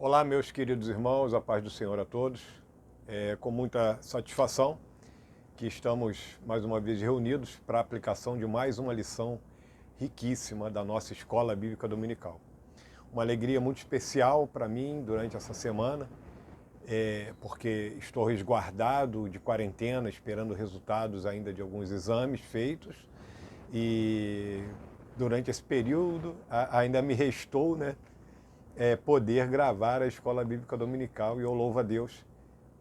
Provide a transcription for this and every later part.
Olá, meus queridos irmãos, a paz do Senhor a todos. É com muita satisfação que estamos mais uma vez reunidos para a aplicação de mais uma lição riquíssima da nossa Escola Bíblica Dominical. Uma alegria muito especial para mim durante essa semana, porque estou resguardado de quarentena, esperando resultados ainda de alguns exames feitos, e durante esse período ainda me restou, poder gravar a Escola Bíblica Dominical, e eu louvo a Deus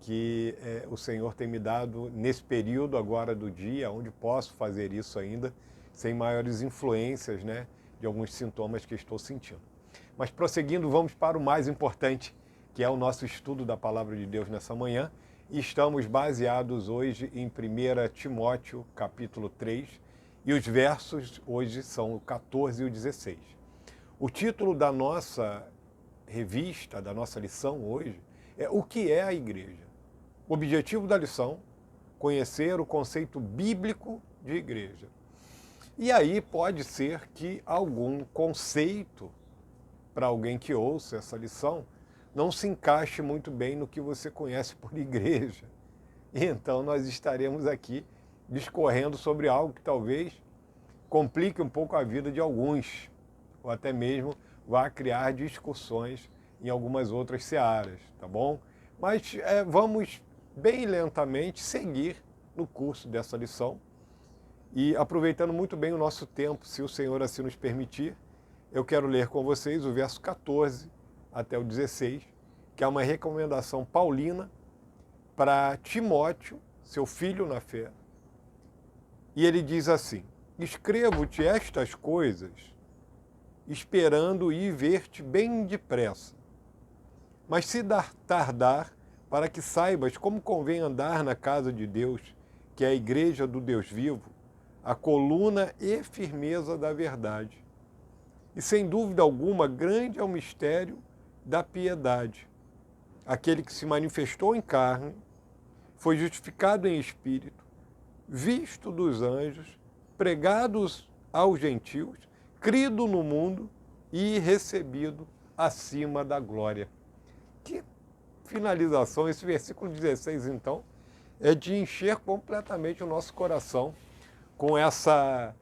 que o Senhor tem me dado nesse período agora do dia, onde posso fazer isso ainda, sem maiores influências, de alguns sintomas que estou sentindo. Mas prosseguindo, vamos para o mais importante, que é o nosso estudo da Palavra de Deus nessa manhã, e estamos baseados hoje em 1 Timóteo, capítulo 3, e os versos hoje são o 14 e o 16. O título da nossa revista, da nossa lição hoje, é O que é a Igreja? O objetivo da lição, conhecer o conceito bíblico de igreja. E aí pode ser que algum conceito, para alguém que ouça essa lição, não se encaixe muito bem no que você conhece por igreja. E então nós estaremos aqui discorrendo sobre algo que talvez complique um pouco a vida de alguns, ou até mesmo vá criar discussões em algumas outras searas, tá bom? Mas vamos bem lentamente seguir no curso dessa lição e aproveitando muito bem o nosso tempo, se o Senhor assim nos permitir, eu quero ler com vocês o verso 14 até o 16, que é uma recomendação paulina para Timóteo, seu filho na fé. E ele diz assim: escrevo-te estas coisas esperando ir ver-te bem depressa. Mas se tardar, para que saibas como convém andar na casa de Deus, que é a igreja do Deus vivo, a coluna e firmeza da verdade. E sem dúvida alguma, grande é o mistério da piedade. Aquele que se manifestou em carne, foi justificado em espírito, visto dos anjos, pregado aos gentios, crido no mundo e recebido acima da glória. Que finalização! Esse versículo 16, então, é de encher completamente o nosso coração com essa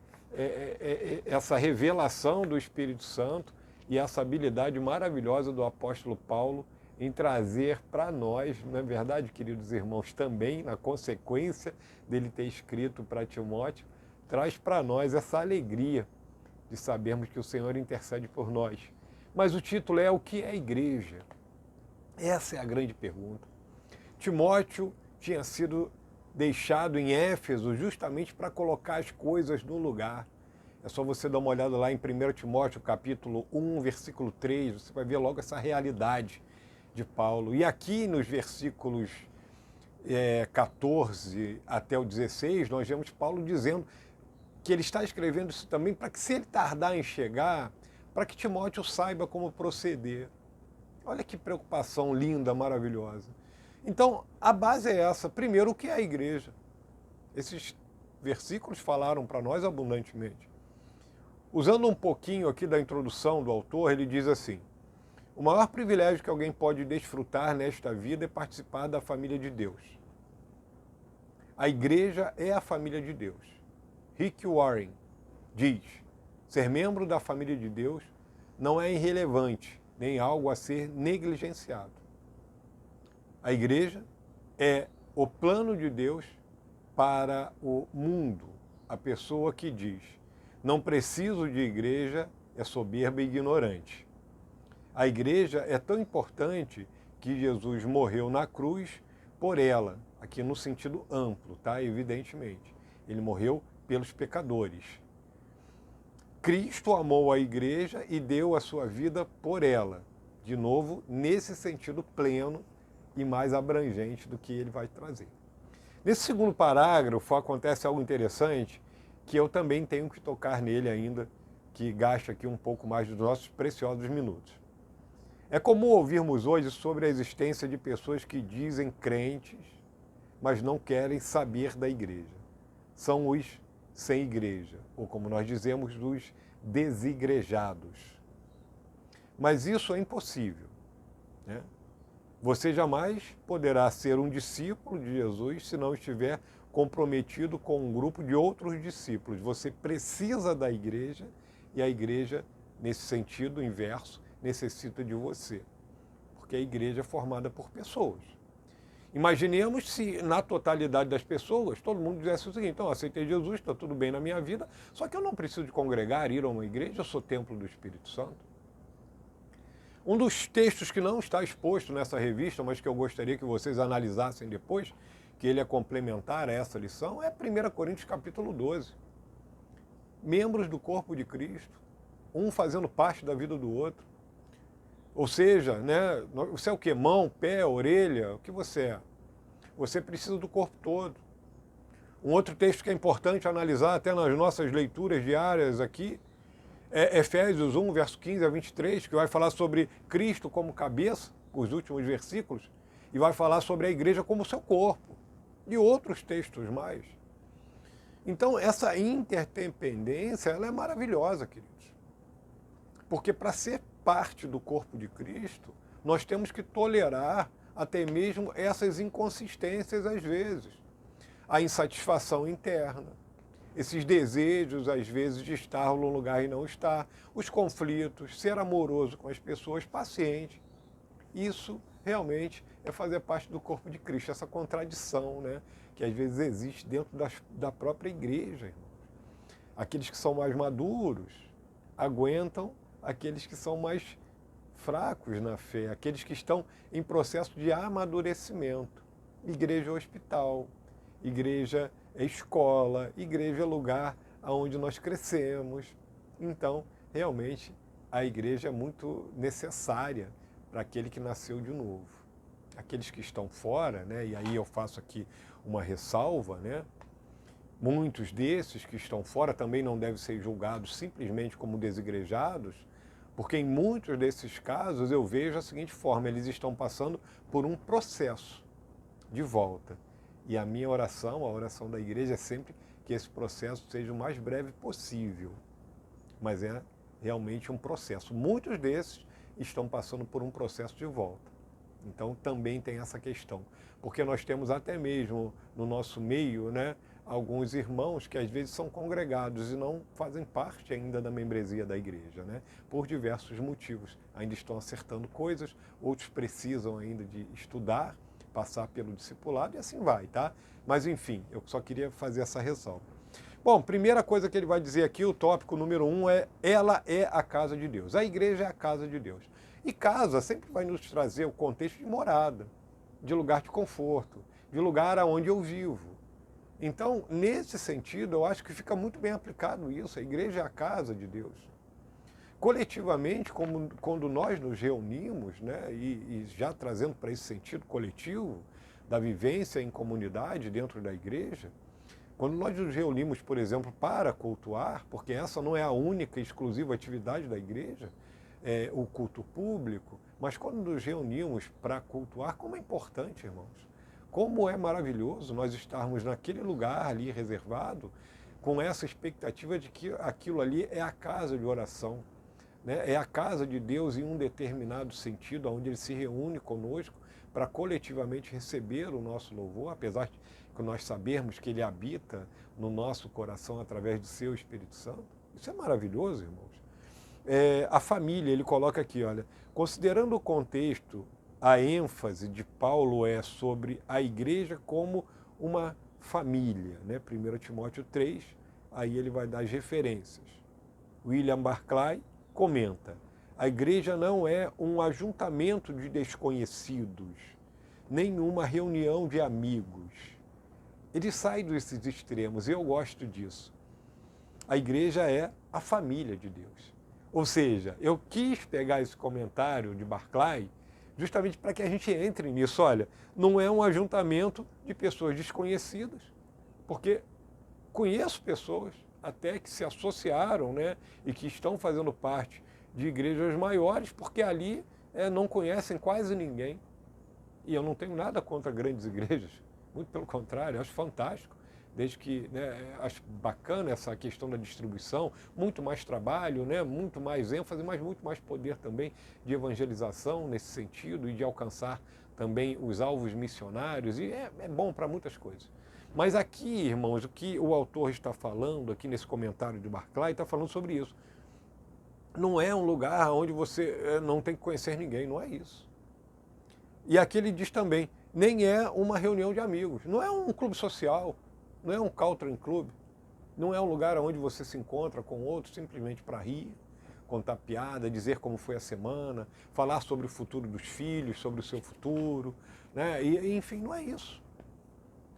revelação do Espírito Santo e essa habilidade maravilhosa do apóstolo Paulo em trazer para nós, não é verdade, queridos irmãos, também, na consequência dele ter escrito para Timóteo, traz para nós essa alegria de sabermos que o Senhor intercede por nós. Mas o título é: O que é a igreja? Essa é a grande pergunta. Timóteo tinha sido deixado em Éfeso justamente para colocar as coisas no lugar. É só você dar uma olhada lá em 1 Timóteo, capítulo 1, versículo 3, você vai ver logo essa realidade de Paulo. E aqui nos versículos 14 até o 16, nós vemos Paulo dizendo que ele está escrevendo isso também para que, se ele tardar em chegar, para que Timóteo saiba como proceder. Olha que preocupação linda, maravilhosa. Então, a base é essa. Primeiro, o que é a igreja? Esses versículos falaram para nós abundantemente. Usando um pouquinho aqui da introdução do autor, ele diz assim: o maior privilégio que alguém pode desfrutar nesta vida é participar da família de Deus. A igreja é a família de Deus. Rick Warren diz: ser membro da família de Deus não é irrelevante, nem algo a ser negligenciado. A igreja é o plano de Deus para o mundo. A pessoa que diz: não preciso de igreja, é soberba e ignorante. A igreja é tão importante que Jesus morreu na cruz por ela, aqui no sentido amplo, tá? Evidentemente. Ele morreu pelos pecadores. Cristo amou a igreja e deu a sua vida por ela. De novo, nesse sentido pleno e mais abrangente do que ele vai trazer. Nesse segundo parágrafo acontece algo interessante que eu também tenho que tocar nele ainda, que gasta aqui um pouco mais dos nossos preciosos minutos. É comum ouvirmos hoje sobre a existência de pessoas que dizem crentes, mas não querem saber da igreja. São os sem igreja, ou como nós dizemos, os desigrejados. Mas isso é impossível. né? Você jamais poderá ser um discípulo de Jesus se não estiver comprometido com um grupo de outros discípulos. Você precisa da igreja e a igreja, nesse sentido inverso, necessita de você, porque a igreja é formada por pessoas. Imaginemos se na totalidade das pessoas todo mundo dissesse o seguinte: então, aceitei Jesus, está tudo bem na minha vida, só que eu não preciso de congregar, ir a uma igreja, eu sou templo do Espírito Santo. Um dos textos que não está exposto nessa revista, mas que eu gostaria que vocês analisassem depois, que ele é complementar a essa lição, é 1 Coríntios capítulo 12. Membros do corpo de Cristo, um fazendo parte da vida do outro. Ou seja, né, você é o quê? Mão, pé, orelha? O que você é? Você precisa do corpo todo. Um outro texto que é importante analisar até nas nossas leituras diárias aqui é Efésios 1, verso 15 a 23, que vai falar sobre Cristo como cabeça, os últimos versículos, e vai falar sobre a igreja como seu corpo, e outros textos mais. Então, essa interdependência, ela é maravilhosa, queridos. Porque para ser parte do corpo de Cristo, nós temos que tolerar até mesmo essas inconsistências às vezes. A insatisfação interna, esses desejos, às vezes, de estar num lugar e não estar, os conflitos, ser amoroso com as pessoas, paciente. Isso realmente é fazer parte do corpo de Cristo, essa contradição, né, que às vezes existe dentro da própria igreja, irmãos. Aqueles que são mais maduros aguentam aqueles que são mais fracos na fé, aqueles que estão em processo de amadurecimento. Igreja é hospital, igreja é escola, igreja é lugar onde nós crescemos. Então, realmente, a igreja é muito necessária para aquele que nasceu de novo. Aqueles que estão fora, né, e aí eu faço aqui uma ressalva, né, muitos desses que estão fora também não devem ser julgados simplesmente como desigrejados, porque em muitos desses casos eu vejo a seguinte forma: eles estão passando por um processo de volta. E a minha oração, a oração da igreja, é sempre que esse processo seja o mais breve possível. Mas é realmente um processo. Muitos desses estão passando por um processo de volta. Então também tem essa questão. Porque nós temos até mesmo no nosso meio, né, alguns irmãos que às vezes são congregados e não fazem parte ainda da membresia da igreja, né, por diversos motivos. Ainda estão acertando coisas, outros precisam ainda de estudar, passar pelo discipulado e assim vai, tá? Mas enfim, eu só queria fazer essa ressalva. Bom, primeira coisa que ele vai dizer aqui, o tópico número 1 é: ela é a casa de Deus. A igreja é a casa de Deus. E casa sempre vai nos trazer o contexto de morada, de lugar de conforto, de lugar aonde eu vivo. Então, nesse sentido, eu acho que fica muito bem aplicado isso. A igreja é a casa de Deus. Coletivamente, quando nós nos reunimos, né, e já trazendo para esse sentido coletivo, da vivência em comunidade dentro da igreja, quando nós nos reunimos, por exemplo, para cultuar, porque essa não é a única e exclusiva atividade da igreja, o culto público, mas quando nos reunimos para cultuar, como é importante, irmãos, como é maravilhoso nós estarmos naquele lugar ali reservado, com essa expectativa de que aquilo ali é a casa de oração, né? É a casa de Deus em um determinado sentido, onde Ele se reúne conosco para coletivamente receber o nosso louvor, apesar de que nós sabermos que Ele habita no nosso coração através do Seu Espírito Santo. Isso é maravilhoso, irmãos. A família, ele coloca aqui, olha, considerando o contexto, a ênfase de Paulo é sobre a igreja como uma família, né? 1 Timóteo 3, aí ele vai dar as referências. William Barclay comenta: a igreja não é um ajuntamento de desconhecidos, nem uma reunião de amigos. Ele sai desses extremos, e eu gosto disso. A igreja é a família de Deus. Ou seja, eu quis pegar esse comentário de Barclay justamente para que a gente entre nisso. Olha, não é um ajuntamento de pessoas desconhecidas, porque conheço pessoas até que se associaram, né, e que estão fazendo parte de igrejas maiores, porque ali não conhecem quase ninguém. E eu não tenho nada contra grandes igrejas, muito pelo contrário, acho fantástico, desde que, né, acho bacana essa questão da distribuição, muito mais trabalho, né, muito mais ênfase, mas muito mais poder também de evangelização nesse sentido e de alcançar também os alvos missionários, e é bom para muitas coisas. Mas aqui, irmãos, o que o autor está falando, aqui nesse comentário de Barclay, está falando sobre isso. Não é um lugar onde você não tem que conhecer ninguém, não é isso. E aqui ele diz também, nem é uma reunião de amigos, não é um clube social, não é um Caltrim Club, não é um lugar onde você se encontra com outros simplesmente para rir, contar piada, dizer como foi a semana, falar sobre o futuro dos filhos, sobre o seu futuro, né? E, enfim, não é isso.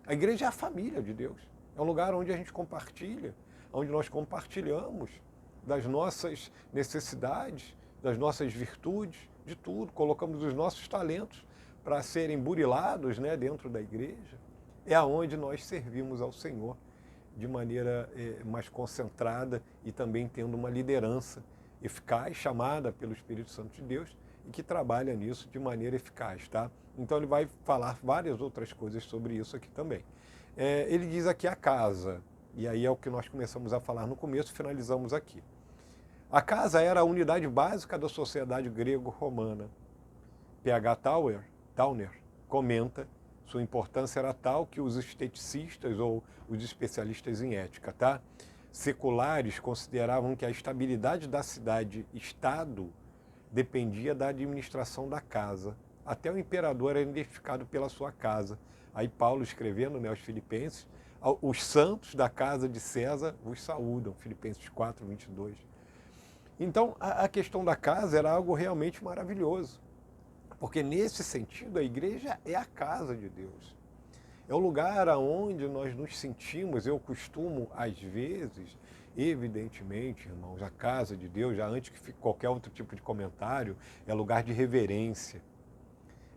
A igreja é a família de Deus, é um lugar onde a gente compartilha, onde nós compartilhamos das nossas necessidades, das nossas virtudes, de tudo, colocamos os nossos talentos para serem burilados, né, dentro da igreja. É aonde nós servimos ao Senhor de maneira mais concentrada e também tendo uma liderança eficaz, chamada pelo Espírito Santo de Deus e que trabalha nisso de maneira eficaz, tá? Então ele vai falar várias outras coisas sobre isso aqui também. Ele diz aqui a casa, e aí é o que nós começamos a falar no começo, finalizamos aqui. A casa era a unidade básica da sociedade grego-romana. P.H. Towner comenta, sua importância era tal que os esteticistas ou os especialistas em ética, tá? Seculares consideravam que a estabilidade da cidade-estado dependia da administração da casa. Até o imperador era identificado pela sua casa. Aí Paulo escrevendo, né, aos Filipenses, os santos da casa de César vos saúdam, Filipenses 4, 22. Então, a questão da casa era algo realmente maravilhoso, porque nesse sentido a igreja é a casa de Deus. É o lugar onde nós nos sentimos, eu costumo, às vezes, evidentemente, irmãos, a casa de Deus, já antes que fique qualquer outro tipo de comentário, é lugar de reverência,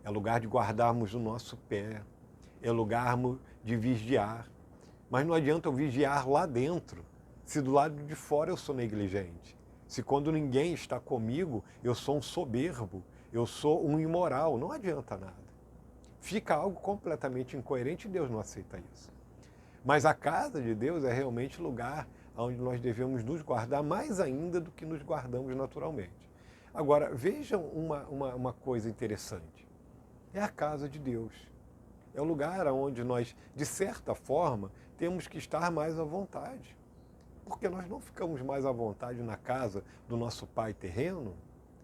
é lugar de guardarmos o nosso pé, é lugar de vigiar. Mas não adianta eu vigiar lá dentro, se do lado de fora eu sou negligente. Se quando ninguém está comigo, eu sou um soberbo, eu sou um imoral, não adianta nada. Fica algo completamente incoerente e Deus não aceita isso. Mas a casa de Deus é realmente lugar onde nós devemos nos guardar mais ainda do que nos guardamos naturalmente. Agora, vejam uma coisa interessante. É a casa de Deus. É o lugar onde nós, de certa forma, temos que estar mais à vontade. Porque nós não ficamos mais à vontade na casa do nosso pai terreno,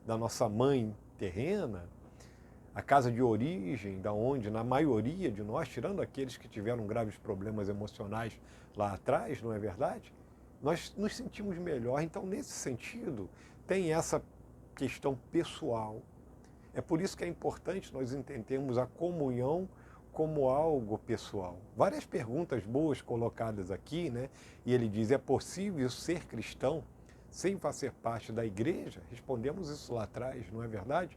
da nossa mãe terrena, a casa de origem, da onde, na maioria de nós, tirando aqueles que tiveram graves problemas emocionais lá atrás, não é verdade? Nós nos sentimos melhor. Então, nesse sentido, tem essa questão pessoal. É por isso que é importante nós entendermos a comunhão como algo pessoal. Várias perguntas boas colocadas aqui, né? E ele diz, é possível ser cristão sem fazer parte da igreja? Respondemos isso lá atrás, não é verdade?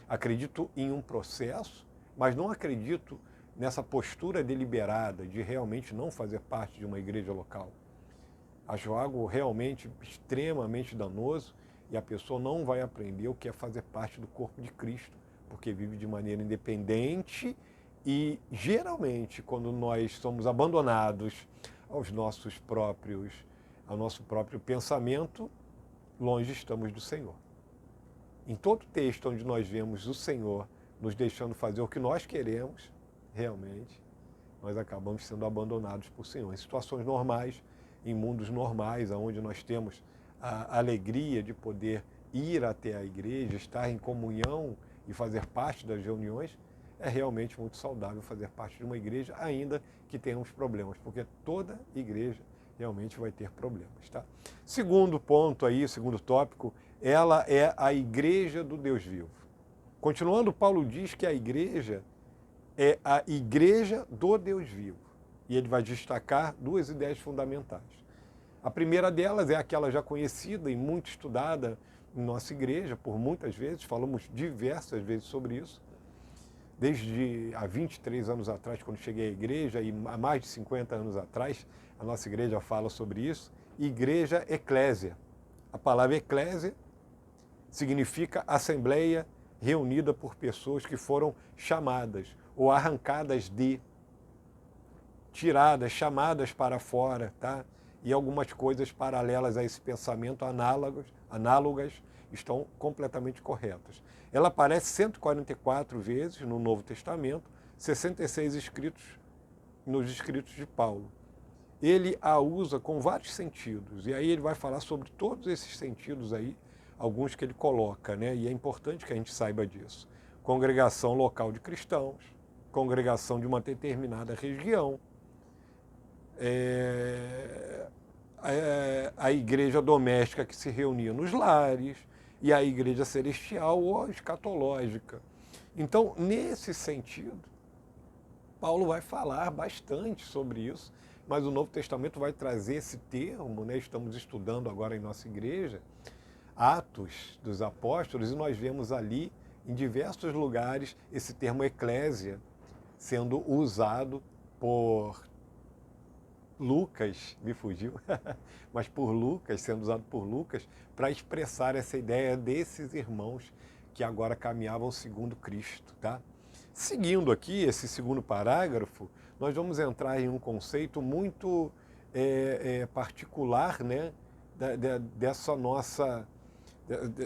Acredito em um processo, mas não acredito nessa postura deliberada de realmente não fazer parte de uma igreja local. Acho algo realmente extremamente danoso e a pessoa não vai aprender o que é fazer parte do corpo de Cristo, porque vive de maneira independente e, geralmente, quando nós somos abandonados ao nosso próprio pensamento, longe estamos do Senhor. Em todo texto onde nós vemos o Senhor nos deixando fazer o que nós queremos, realmente, nós acabamos sendo abandonados por Senhor. Em situações normais, em mundos normais, onde nós temos a alegria de poder ir até a igreja, estar em comunhão e fazer parte das reuniões, é realmente muito saudável fazer parte de uma igreja, ainda que tenhamos problemas, porque toda igreja realmente vai ter problemas, tá? Segundo ponto aí, segundo tópico, ela é a igreja do Deus vivo. Continuando, Paulo diz que a igreja é a igreja do Deus vivo. E ele vai destacar duas ideias fundamentais. A primeira delas é aquela já conhecida e muito estudada em nossa igreja, por muitas vezes, falamos diversas vezes sobre isso, desde há 23 anos atrás, quando cheguei à igreja, e há mais de 50 anos atrás, a nossa igreja fala sobre isso, igreja eclésia. A palavra eclésia significa assembleia reunida por pessoas que foram chamadas ou arrancadas de. tiradas, chamadas para fora, tá? E algumas coisas paralelas a esse pensamento, análogas, estão completamente corretas. Ela aparece 144 vezes no Novo Testamento, 66 escritos nos escritos de Paulo. Ele a usa com vários sentidos, e aí ele vai falar sobre todos esses sentidos aí, alguns que ele coloca, né? E é importante que a gente saiba disso. Congregação local de cristãos, congregação de uma determinada região, a igreja doméstica que se reunia nos lares, e a igreja celestial ou escatológica. Então, nesse sentido, Paulo vai falar bastante sobre isso, mas o Novo Testamento vai trazer esse termo, né? Estamos estudando agora em nossa igreja, Atos dos Apóstolos, e nós vemos ali, em diversos lugares, esse termo eclésia sendo usado por Lucas, me fugiu, mas por Lucas, sendo usado por Lucas, para expressar essa ideia desses irmãos que agora caminhavam segundo Cristo, tá? Seguindo aqui esse segundo parágrafo, nós vamos entrar em um conceito muito particular, né,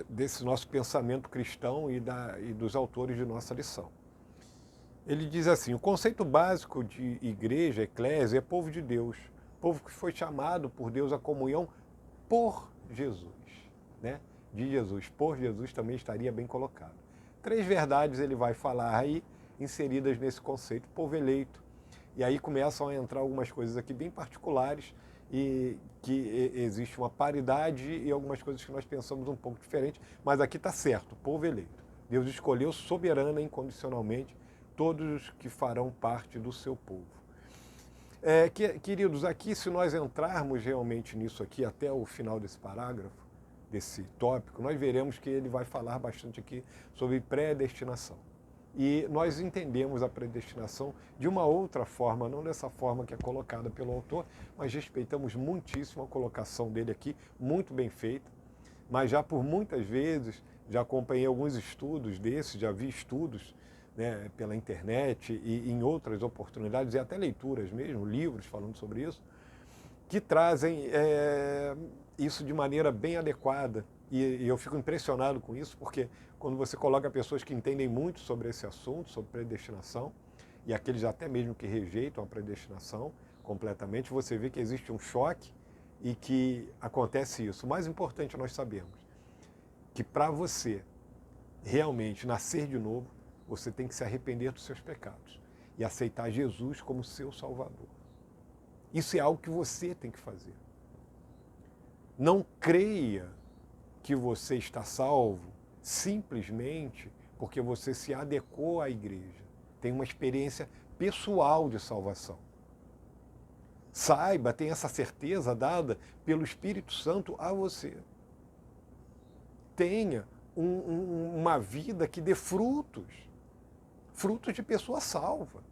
desse nosso pensamento cristão e dos autores de nossa lição. Ele diz assim: o conceito básico de igreja, eclésia, é povo de Deus, povo que foi chamado por Deus à comunhão por Jesus, né? De Jesus, por Jesus também estaria bem colocado. 3 verdades ele vai falar aí, inseridas nesse conceito, povo eleito. E aí começam a entrar algumas coisas aqui bem particulares e que existe uma paridade e algumas coisas que nós pensamos um pouco diferente, mas aqui está certo, povo eleito. Deus escolheu soberana e incondicionalmente todos os que farão parte do seu povo. Queridos, aqui se nós entrarmos realmente nisso aqui até o final desse parágrafo, desse tópico, nós veremos que ele vai falar bastante aqui sobre predestinação. E nós entendemos a predestinação de uma outra forma, não dessa forma que é colocada pelo autor, mas respeitamos muitíssimo a colocação dele aqui, muito bem feita, mas já por muitas vezes, já acompanhei alguns estudos desses, já vi estudos, né, pela internet e em outras oportunidades, e até leituras mesmo, livros falando sobre isso, que trazem isso de maneira bem adequada. E eu fico impressionado com isso, porque quando você coloca pessoas que entendem muito sobre esse assunto, sobre predestinação, e aqueles até mesmo que rejeitam a predestinação completamente, você vê que existe um choque e que acontece isso. O mais importante nós sabemos que para você realmente nascer de novo, você tem que se arrepender dos seus pecados e aceitar Jesus como seu Salvador. Isso é algo que você tem que fazer. Não creia que você está salvo simplesmente porque você se adequou à igreja. Tem uma experiência pessoal de salvação. Saiba, tenha essa certeza dada pelo Espírito Santo a você. Tenha uma vida que dê frutos de pessoa salva.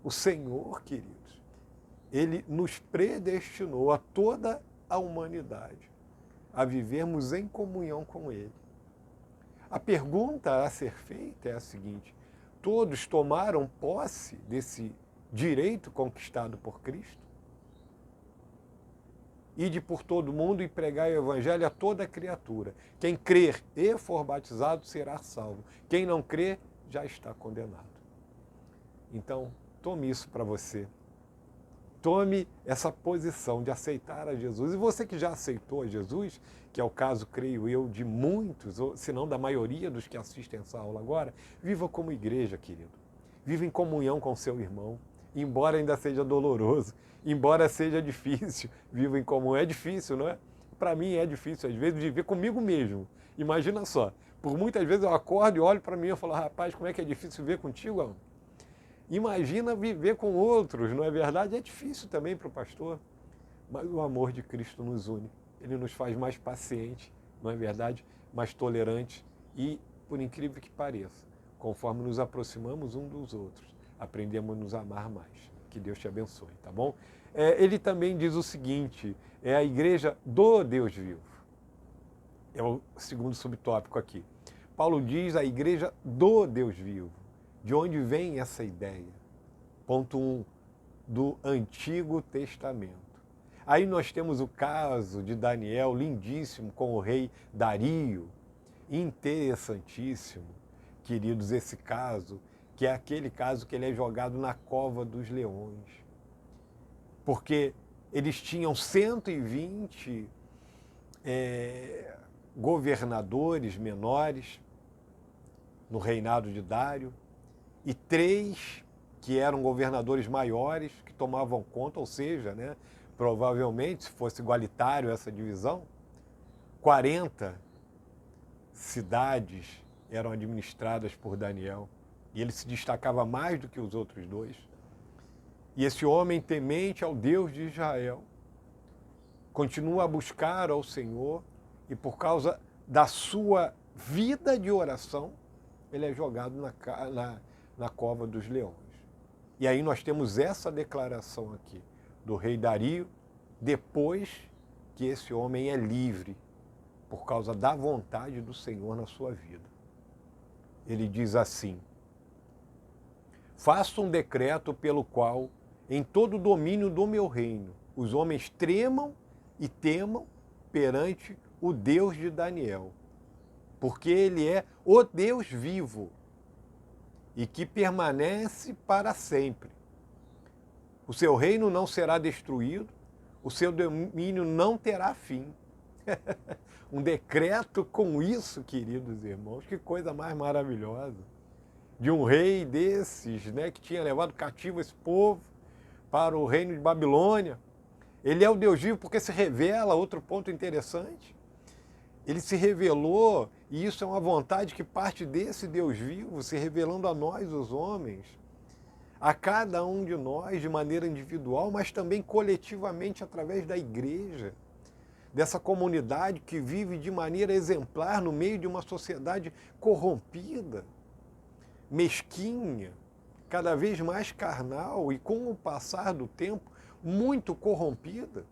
O Senhor, queridos, Ele nos predestinou a toda a humanidade a vivermos em comunhão com Ele. A pergunta a ser feita é a seguinte: todos tomaram posse desse direito conquistado por Cristo? Ide por todo mundo e pregai o evangelho a toda criatura. Quem crer e for batizado será salvo. Quem não crer já está condenado. Então, tome isso para você. Tome essa posição de aceitar a Jesus. E você que já aceitou a Jesus, que é o caso, creio eu, de muitos, ou se não da maioria dos que assistem essa aula agora, viva como igreja, querido. Viva em comunhão com seu irmão. Embora ainda seja doloroso, embora seja difícil, viva em comunhão. É difícil, não é? Para mim é difícil, às vezes, viver comigo mesmo. Imagina só, por muitas vezes eu acordo e olho para mim e falo: rapaz, como é que é difícil viver contigo, Alan? Imagina viver com outros, não é verdade? É difícil também para o pastor, mas o amor de Cristo nos une. Ele nos faz mais pacientes, não é verdade? Mais tolerantes e, por incrível que pareça, conforme nos aproximamos um dos outros, aprendemos a nos amar mais. Que Deus te abençoe, tá bom? Ele também diz o seguinte: é a igreja do Deus vivo. É o segundo subtópico aqui. Paulo diz a igreja do Deus vivo. De onde vem essa ideia? Ponto 1. do Antigo Testamento. Aí nós temos o caso de Daniel, lindíssimo, com o rei Dario. Interessantíssimo, queridos, esse caso, que é aquele caso que ele é jogado na cova dos leões. Porque eles tinham 120 governadores menores no reinado de Dário e 3 que eram governadores maiores que tomavam conta, ou seja, né, provavelmente, se fosse igualitário essa divisão, 40 cidades eram administradas por Daniel. E ele se destacava mais do que os outros 2. E esse homem temente ao Deus de Israel continua a buscar ao Senhor e por causa da sua vida de oração, ele é jogado na cova dos leões. E aí nós temos essa declaração aqui do rei Dario, depois que esse homem é livre por causa da vontade do Senhor na sua vida. Ele diz assim: faço um decreto pelo qual, em todo o domínio do meu reino, os homens tremam e temam perante o Deus de Daniel, porque ele é o Deus vivo e que permanece para sempre. O seu reino não será destruído, o seu domínio não terá fim. Um decreto com isso, queridos irmãos, que coisa mais maravilhosa. De um rei desses, né, que tinha levado cativo esse povo para o reino de Babilônia. Ele é o Deus vivo porque se revela, outro ponto interessante. Ele se revelou, e isso é uma vontade que parte desse Deus vivo, se revelando a nós, os homens, a cada um de nós de maneira individual, mas também coletivamente através da igreja, dessa comunidade que vive de maneira exemplar no meio de uma sociedade corrompida, mesquinha, cada vez mais carnal e, com o passar do tempo, muito corrompida.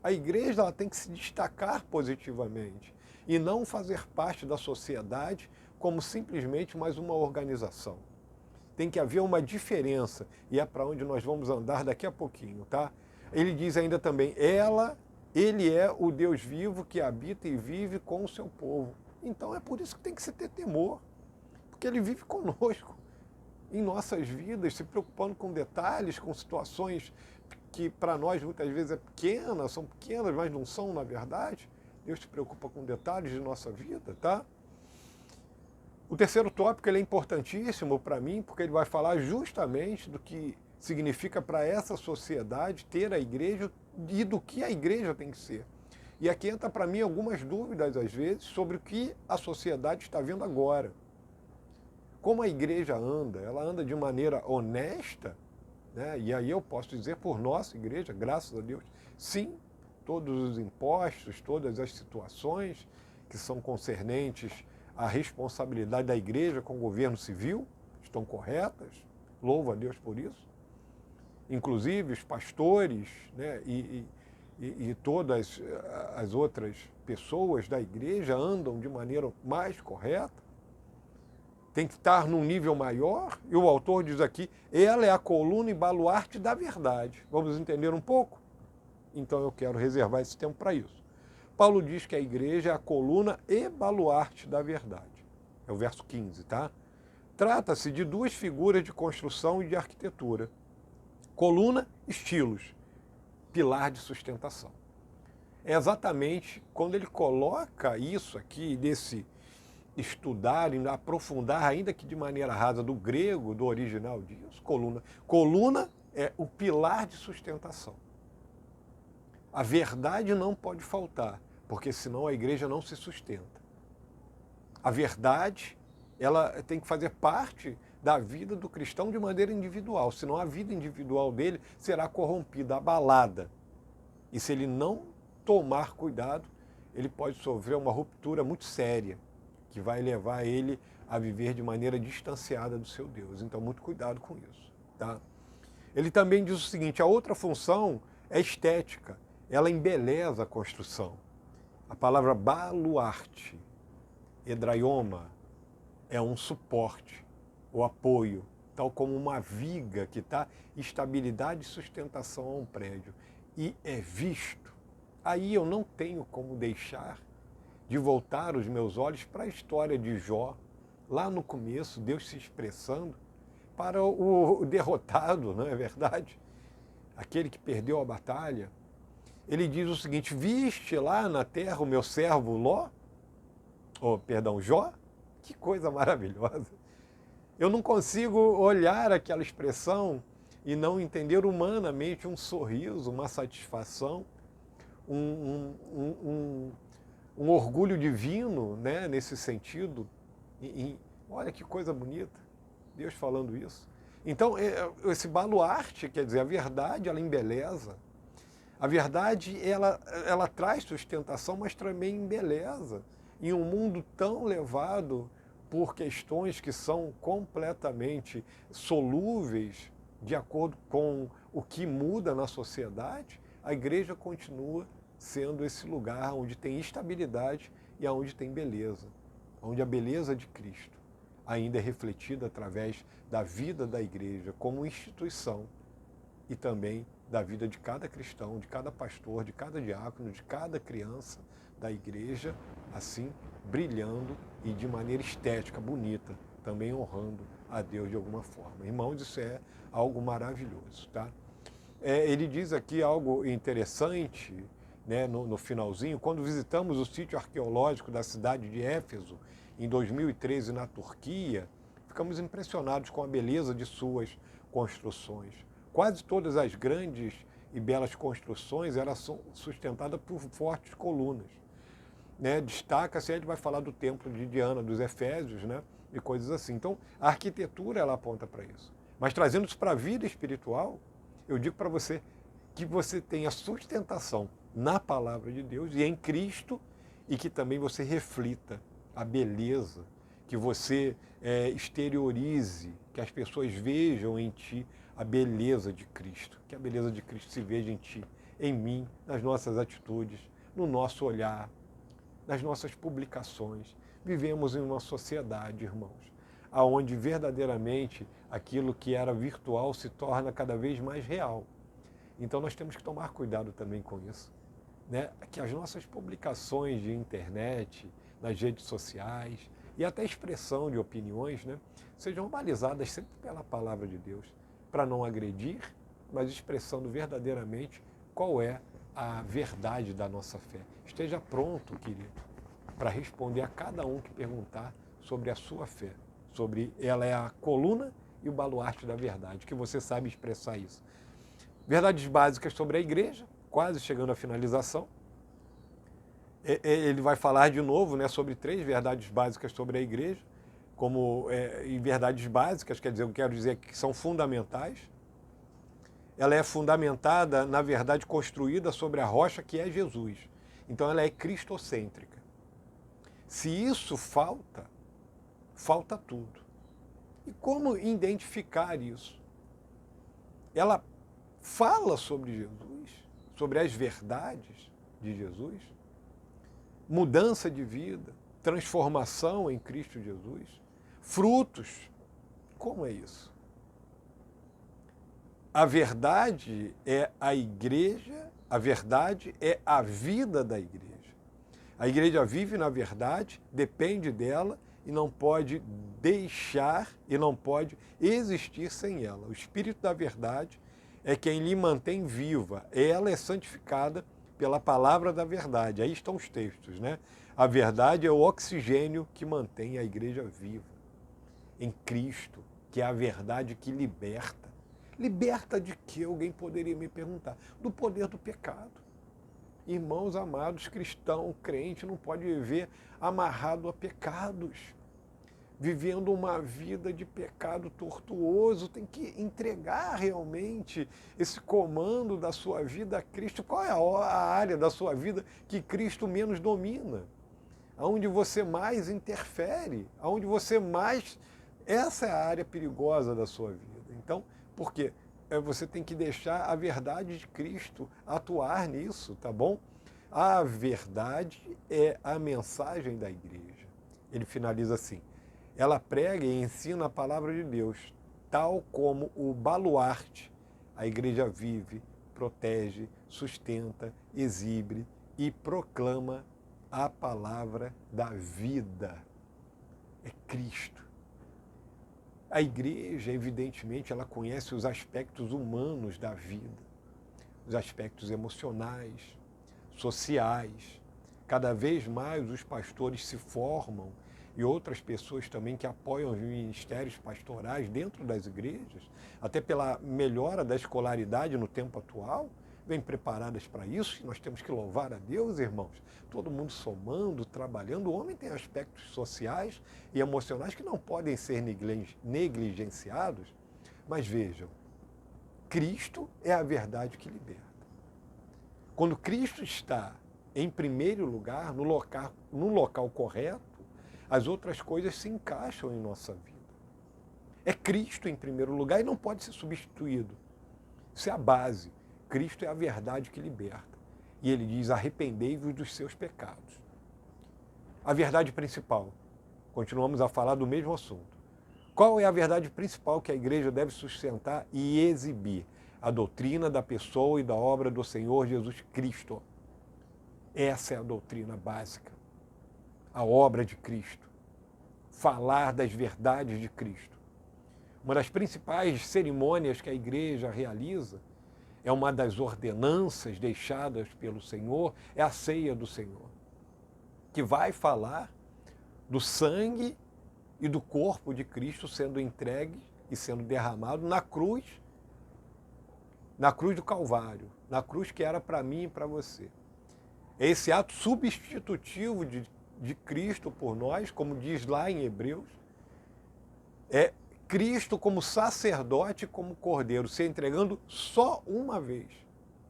A igreja ela tem que se destacar positivamente e não fazer parte da sociedade como simplesmente mais uma organização. Tem que haver uma diferença, e é para onde nós vamos andar daqui a pouquinho, tá? Ele diz ainda também, ele é o Deus vivo que habita e vive com o seu povo. Então é por isso que tem que se ter temor, porque ele vive conosco, em nossas vidas, se preocupando com detalhes, com situações que para nós muitas vezes são pequenas, mas não são na verdade. Deus se preocupa com detalhes de nossa vida, tá? O terceiro tópico ele é importantíssimo para mim, porque ele vai falar justamente do que significa para essa sociedade ter a igreja e do que a igreja tem que ser. E aqui entra para mim algumas dúvidas, às vezes, sobre o que a sociedade está vendo agora. Como a igreja anda? Ela anda de maneira honesta, né? E aí eu posso dizer por nossa igreja, graças a Deus, sim, todos os impostos, todas as situações que são concernentes à responsabilidade da igreja com o governo civil estão corretas, louvo a Deus por isso. Inclusive os pastores, né, e todas as outras pessoas da igreja andam de maneira mais correta. Tem que estar num nível maior, e o autor diz aqui, ela é a coluna e baluarte da verdade. Vamos entender um pouco? Então eu quero reservar esse tempo para isso. Paulo diz que a igreja é a coluna e baluarte da verdade. É o verso 15, tá? Trata-se de 2 figuras de construção e de arquitetura. Coluna, estilos, pilar de sustentação. É exatamente quando ele coloca isso aqui, desse estudar e aprofundar, ainda que de maneira rasa, do grego, do original disso, coluna. Coluna é o pilar de sustentação. A verdade não pode faltar, porque senão a igreja não se sustenta. A verdade, ela tem que fazer parte da vida do cristão de maneira individual, senão a vida individual dele será corrompida, abalada. E se ele não tomar cuidado, ele pode sofrer uma ruptura muito séria, que vai levar ele a viver de maneira distanciada do seu Deus. Então, muito cuidado com isso, tá? Ele também diz o seguinte, a outra função é estética, ela embeleza a construção. A palavra baluarte, hedraioma, é um suporte, o apoio, tal como uma viga que dá estabilidade e sustentação a um prédio, e é visto, aí eu não tenho como deixar de voltar os meus olhos para a história de Jó, lá no começo, Deus se expressando para o derrotado, não é verdade? Aquele que perdeu a batalha. Ele diz o seguinte: viste lá na terra o meu servo Jó? Que coisa maravilhosa. Eu não consigo olhar aquela expressão e não entender humanamente um sorriso, uma satisfação, um orgulho divino, né, nesse sentido. Olha que coisa bonita, Deus falando isso. Então, esse baluarte, quer dizer, a verdade, ela embeleza. A verdade, ela traz sustentação, mas também embeleza. Em um mundo tão levado por questões que são completamente solúveis de acordo com o que muda na sociedade, a igreja continua sendo esse lugar onde tem estabilidade e onde tem beleza, onde a beleza de Cristo ainda é refletida através da vida da igreja como instituição e também da vida de cada cristão, de cada pastor, de cada diácono, de cada criança da igreja, assim, brilhando e de maneira estética, bonita, também honrando a Deus de alguma forma. Irmãos, isso é algo maravilhoso, tá? Ele diz aqui algo interessante, né, no finalzinho: quando visitamos o sítio arqueológico da cidade de Éfeso, em 2013, na Turquia, ficamos impressionados com a beleza de suas construções. Quase todas as grandes e belas construções eram sustentadas por fortes colunas. Né? Destaca-se, ele vai falar do templo de Diana, dos Efésios, né? E coisas assim. Então, a arquitetura, ela aponta para isso. Mas trazendo isso para a vida espiritual, eu digo para você que você tenha sustentação na palavra de Deus e em Cristo, e que também você reflita a beleza, que você exteriorize, que as pessoas vejam em ti a beleza de Cristo, que a beleza de Cristo se veja em ti, em mim, nas nossas atitudes, no nosso olhar, nas nossas publicações. Vivemos em uma sociedade, irmãos, onde verdadeiramente aquilo que era virtual se torna cada vez mais real. Então nós temos que tomar cuidado também com isso, né? Que as nossas publicações de internet, nas redes sociais e até expressão de opiniões, né, sejam balizadas sempre pela palavra de Deus, para não agredir, mas expressando verdadeiramente qual é a verdade da nossa fé. Esteja pronto, querido, para responder a cada um que perguntar sobre a sua fé, sobre ela é a coluna e o baluarte da verdade, que você sabe expressar isso. Verdades básicas sobre a igreja, quase chegando à finalização. Ele vai falar de novo, né, sobre 3 verdades básicas sobre a igreja, e verdades básicas, quer dizer, eu quero dizer que são fundamentais. Ela é fundamentada na verdade construída sobre a rocha que é Jesus. Então ela é cristocêntrica. Se isso falta, falta tudo. E como identificar isso? Ela fala sobre Jesus, sobre as verdades de Jesus, mudança de vida, transformação em Cristo Jesus, frutos. Como é isso? A verdade é a igreja, a verdade é a vida da igreja. A igreja vive na verdade, depende dela e não pode deixar e não pode existir sem ela. O Espírito da verdade é quem lhe mantém viva. Ela é santificada pela palavra da verdade. Aí estão os textos, né? A verdade é o oxigênio que mantém a igreja viva. Em Cristo, que é a verdade que liberta. Liberta de quê? Alguém poderia me perguntar. Do poder do pecado. Irmãos amados, cristão, crente, não pode viver amarrado a pecados, vivendo uma vida de pecado tortuoso, tem que entregar realmente esse comando da sua vida a Cristo. Qual é a área da sua vida que Cristo menos domina? Aonde você mais interfere, aonde você mais... Essa é a área perigosa da sua vida. Então, por quê? Você tem que deixar a verdade de Cristo atuar nisso, tá bom? A verdade é a mensagem da igreja. Ele finaliza assim: ela prega e ensina a palavra de Deus. tal como o baluarte, a igreja vive, protege, sustenta, exibe e proclama a palavra da vida. É Cristo. A igreja, evidentemente, ela conhece os aspectos humanos da vida, os aspectos emocionais, sociais. Cada vez mais os pastores se formam e outras pessoas também que apoiam os ministérios pastorais dentro das igrejas, até pela melhora da escolaridade no tempo atual, vêm preparadas para isso, e nós temos que louvar a Deus, irmãos. Todo mundo somando, trabalhando. O homem tem aspectos sociais e emocionais que não podem ser negligenciados, mas vejam, Cristo é a verdade que liberta. Quando Cristo está em primeiro lugar, no local correto, as outras coisas se encaixam em nossa vida. É Cristo em primeiro lugar e não pode ser substituído. Isso é a base. Cristo é a verdade que liberta. E ele diz, arrependei-vos dos seus pecados. A verdade principal. Continuamos a falar do mesmo assunto. Qual é a verdade principal que a igreja deve sustentar e exibir? A doutrina da pessoa e da obra do Senhor Jesus Cristo. Essa é a doutrina básica. A obra de Cristo. Falar das verdades de Cristo. Uma das principais cerimônias que a igreja realiza é uma das ordenanças deixadas pelo Senhor, é a ceia do Senhor, que vai falar do sangue e do corpo de Cristo sendo entregue e sendo derramado na cruz do Calvário, na cruz que era para mim e para você. É esse ato substitutivo de Cristo por nós, como diz lá em Hebreus, é Cristo como sacerdote, como cordeiro, se entregando só uma vez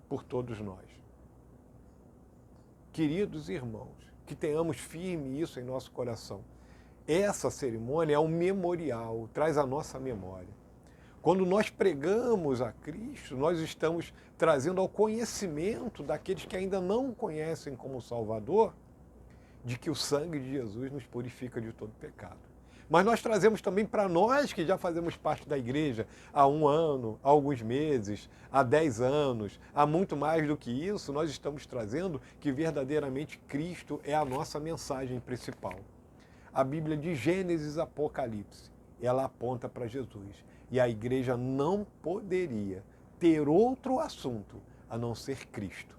por todos nós. Queridos irmãos, que tenhamos firme isso em nosso coração. Essa cerimônia é um memorial, traz a nossa memória. Quando nós pregamos a Cristo, nós estamos trazendo ao conhecimento daqueles que ainda não o conhecem como Salvador, de que o sangue de Jesus nos purifica de todo pecado. Mas nós trazemos também para nós que já fazemos parte da igreja há 1 ano, há alguns meses, há 10 anos, há muito mais do que isso, nós estamos trazendo que verdadeiramente Cristo é a nossa mensagem principal. A Bíblia de Gênesis a Apocalipse, ela aponta para Jesus. E a igreja não poderia ter outro assunto a não ser Cristo.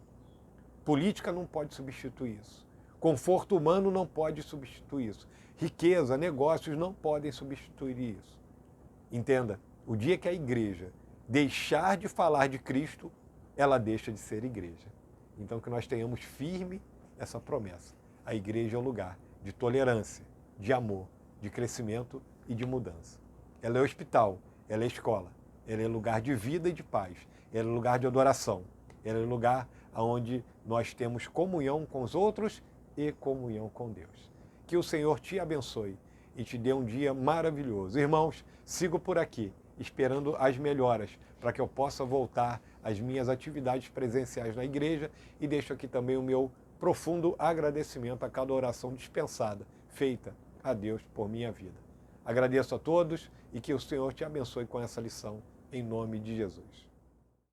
Política não pode substituir isso. Conforto humano não pode substituir isso. Riqueza, negócios não podem substituir isso. Entenda, o dia que a igreja deixar de falar de Cristo, ela deixa de ser igreja. Então que nós tenhamos firme essa promessa. A igreja é um lugar de tolerância, de amor, de crescimento e de mudança. Ela é hospital, ela é escola, ela é lugar de vida e de paz, ela é lugar de adoração, ela é lugar onde nós temos comunhão com os outros e comunhão com Deus. Que o Senhor te abençoe e te dê um dia maravilhoso. Irmãos, sigo por aqui, esperando as melhoras para que eu possa voltar às minhas atividades presenciais na igreja e deixo aqui também o meu profundo agradecimento a cada oração dispensada, feita a Deus por minha vida. Agradeço a todos e que o Senhor te abençoe com essa lição, em nome de Jesus.